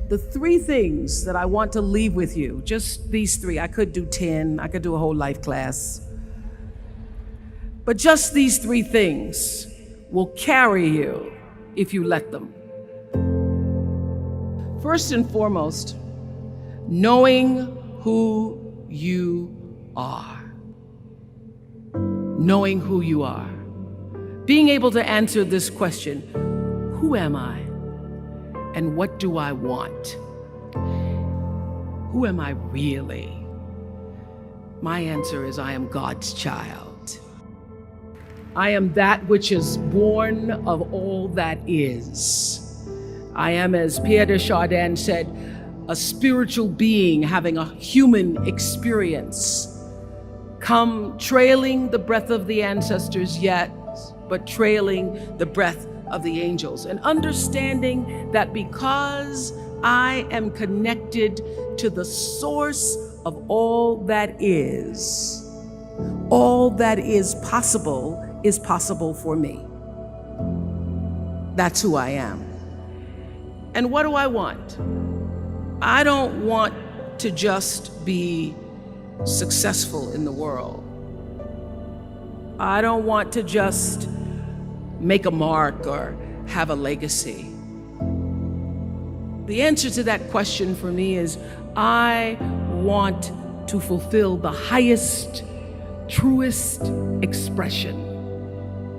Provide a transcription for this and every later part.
the three things that I want to leave with you, just these three. I could do 10, I could do a whole life class. But just these three things will carry you if you let them. First and foremost, knowing who you are. Knowing who you are. Being able to answer this question, who am I? And what do I want? Who am I really? My answer is I am God's child. I am that which is born of all that is. I am, as Pierre de Chardin said, a spiritual being having a human experience, come trailing the breath of the ancestors yet, but trailing the breath of the angels, and understanding that because I am connected to the source of all that is possible for me. That's who I am. And what do I want? I don't want to just be successful in the world. I don't want to just make a mark or have a legacy. The answer to that question for me is I want to fulfill the highest, truest expression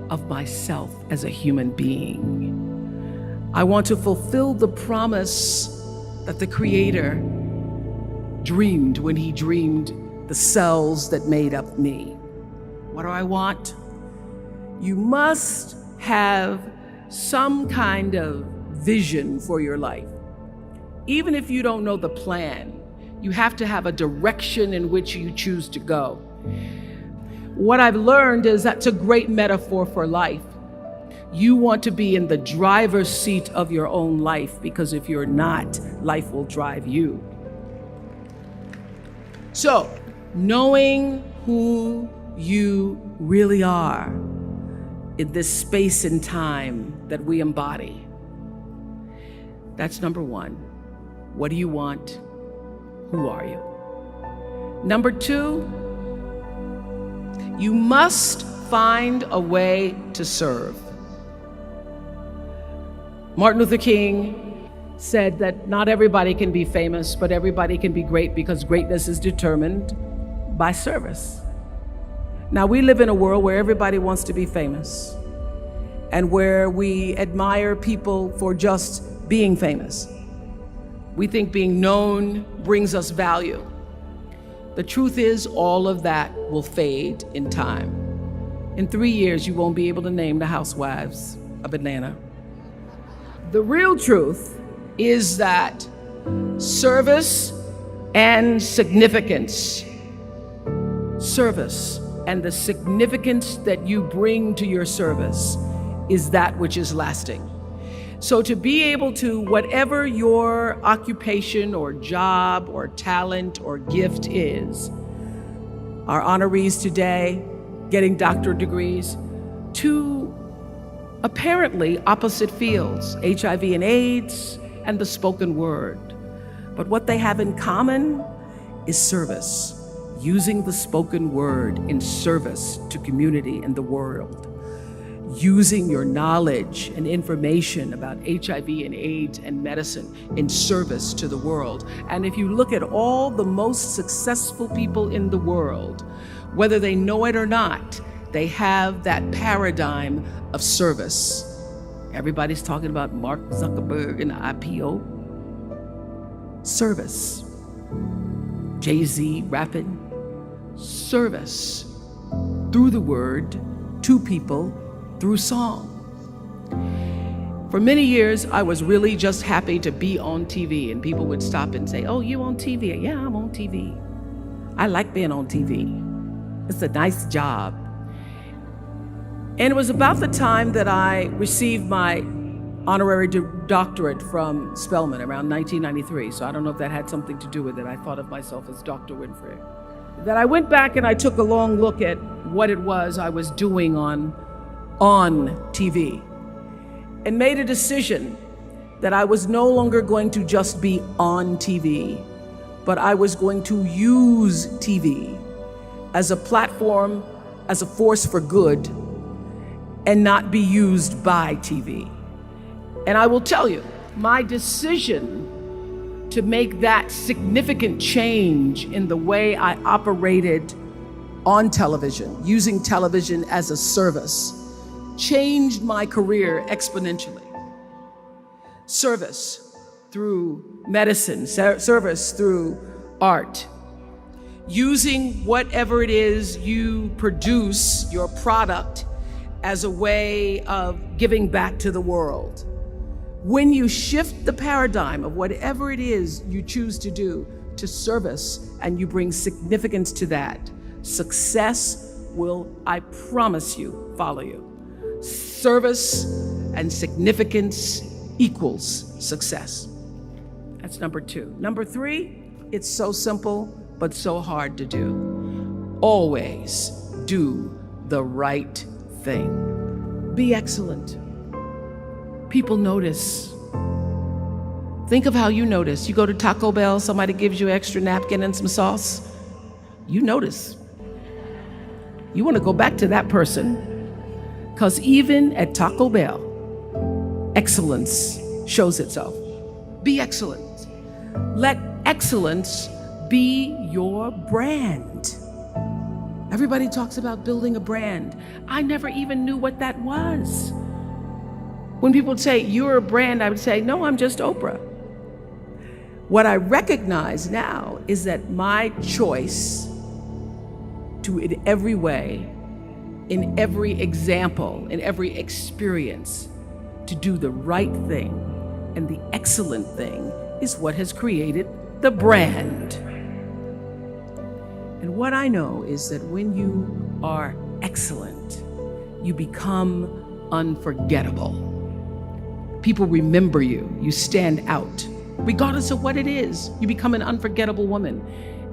of myself as a human being. I want to fulfill the promise that the Creator dreamed when He dreamed the cells that made up me. What do I want? You must have some kind of vision for your life. Even if you don't know the plan, you have to have a direction in which you choose to go. What I've learned is that's a great metaphor for life. You want to be in the driver's seat of your own life, because if you're not, life will drive you. So, knowing who you really are in this space and time that we embody. That's number one. What do you want? Who are you? Number two, you must find a way to serve. Martin Luther King said that not everybody can be famous, but everybody can be great, because greatness is determined by service. Now, we live in a world where everybody wants to be famous and where we admire people for just being famous. We think being known brings us value. The truth is, all of that will fade in time. In 3 years, you won't be able to name the housewives of Atlanta. The real truth is that service and significance, service and the significance that you bring to your service is that which is lasting. So to be able to, whatever your occupation or job or talent or gift is, our honorees today getting doctorate degrees, to apparently opposite fields, HIV and AIDS and the spoken word. But what they have in common is service, using the spoken word in service to community and the world, using your knowledge and information about HIV and AIDS and medicine in service to the world. And if you look at all the most successful people in the world, whether they know it or not, they have that paradigm of service. Everybody's talking about Mark Zuckerberg and IPO. Service. Jay-Z rapping. Service. Through the word, to people, through song. For many years, I was really just happy to be on TV, and people would stop and say, "Oh, you on TV?" "Yeah, I'm on TV. I like being on TV. It's a nice job." And it was about the time that I received my honorary doctorate from Spelman around 1993. So I don't know if that had something to do with it. I thought of myself as Dr. Winfrey. That I went back and I took a long look at what it was I was doing on TV and made a decision that I was no longer going to just be on TV, but I was going to use TV as a platform, as a force for good, and not be used by TV. And I will tell you, my decision to make that significant change in the way I operated on television, using television as a service, changed my career exponentially. Service through medicine, service through art, using whatever it is you produce, your product, as a way of giving back to the world. When you shift the paradigm of whatever it is you choose to do to service, and you bring significance to that, success will, I promise you, follow you. Service and significance equals success. That's number 2. Number 3, it's so simple, but so hard to do. Always do the right thing. Be excellent. People notice. Think of how you notice. You go to Taco Bell, somebody gives you an extra napkin and some sauce. You notice. You want to go back to that person. Because even at Taco Bell, excellence shows itself. Be excellent. Let excellence be your brand. Everybody talks about building a brand. I never even knew what that was. When people would say, you're a brand, I would say, no, I'm just Oprah. What I recognize now is that my choice to, in every way, in every example, in every experience, to do the right thing and the excellent thing is what has created the brand. And what I know is that when you are excellent, you become unforgettable. People remember you, you stand out. Regardless of what it is, you become an unforgettable woman.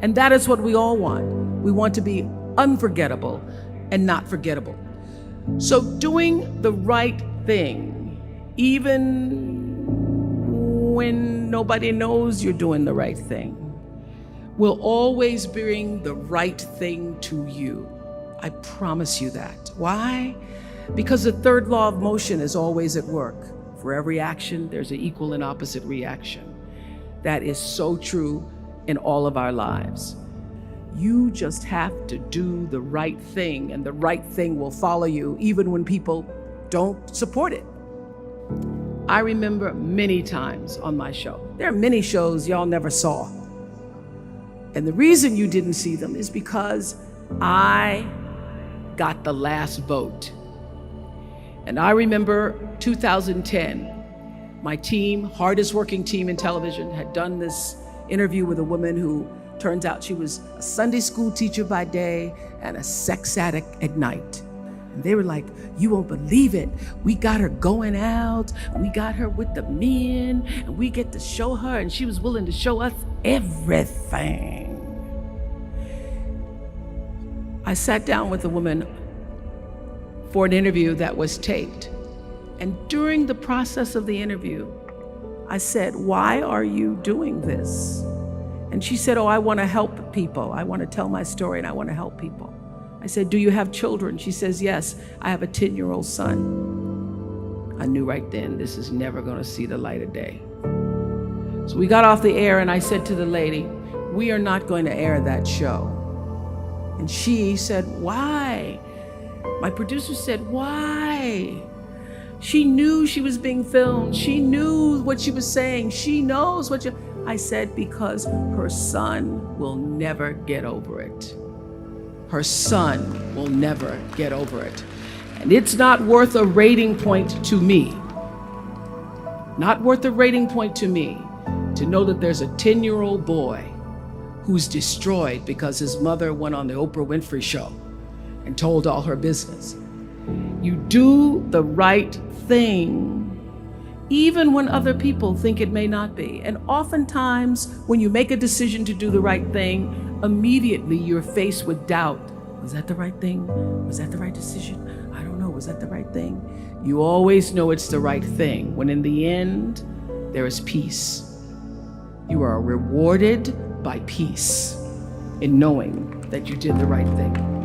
And that is what we all want. We want to be unforgettable and not forgettable. So doing the right thing, even when nobody knows you're doing the right thing, will always bring the right thing to you. I promise you that. Why? Because the third law of motion is always at work. For every action, there's an equal and opposite reaction. That is so true in all of our lives. You just have to do the right thing, and the right thing will follow you even when people don't support it. I remember many times on my show. There are many shows y'all never saw. And the reason you didn't see them is because I got the last vote. And I remember 2010, my team, hardest working team in television, had done this interview with a woman who turns out she was a Sunday school teacher by day and a sex addict at night. And they were like, you won't believe it. We got her going out. We got her with the men, and we get to show her, and she was willing to show us everything. I sat down with a woman for an interview that was taped. And during the process of the interview, I said, why are you doing this? And she said, oh, I want to help people. I want to tell my story and I want to help people. I said, do you have children? She says, yes, I have a 10-year-old son. I knew right then, this is never going to see the light of day. So we got off the air and I said to the lady, we are not going to air that show. And she said, why? My producer said, why? She knew she was being filmed. She knew what she was saying. She knows what I said, because her son will never get over it. Her son will never get over it. And it's not worth a rating point to me. Not worth a rating point to me to know that there's a 10-year-old boy who's destroyed because his mother went on the Oprah Winfrey show and told all her business. You do the right thing even when other people think it may not be. And oftentimes when you make a decision to do the right thing, immediately you're faced with doubt. Was that the right thing? Was that the right decision? I don't know, was that the right thing? You always know it's the right thing, when in the end, there is peace. You are rewarded by peace in knowing that you did the right thing.